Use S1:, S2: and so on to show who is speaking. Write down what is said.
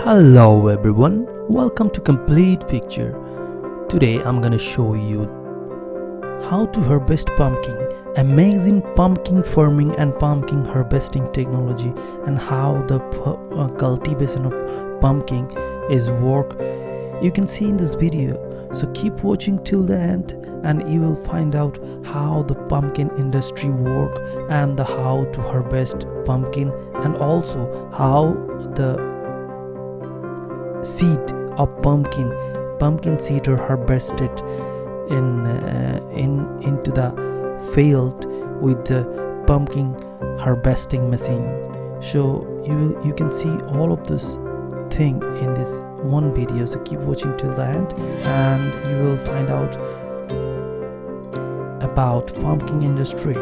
S1: Hello everyone, welcome to Complete Picture. Today I'm gonna show you how to harvest pumpkin, amazing pumpkin farming and pumpkin harvesting technology, and how the cultivation of pumpkin is work. You can see in this video, so keep watching till the end and you will find out how the pumpkin industry work and how to harvest pumpkin, and also how the seed of pumpkin seed are harvested into the field with the pumpkin harvesting machine. So you can see all of this thing in this one video, so keep watching till the end and you will find out about pumpkin industry.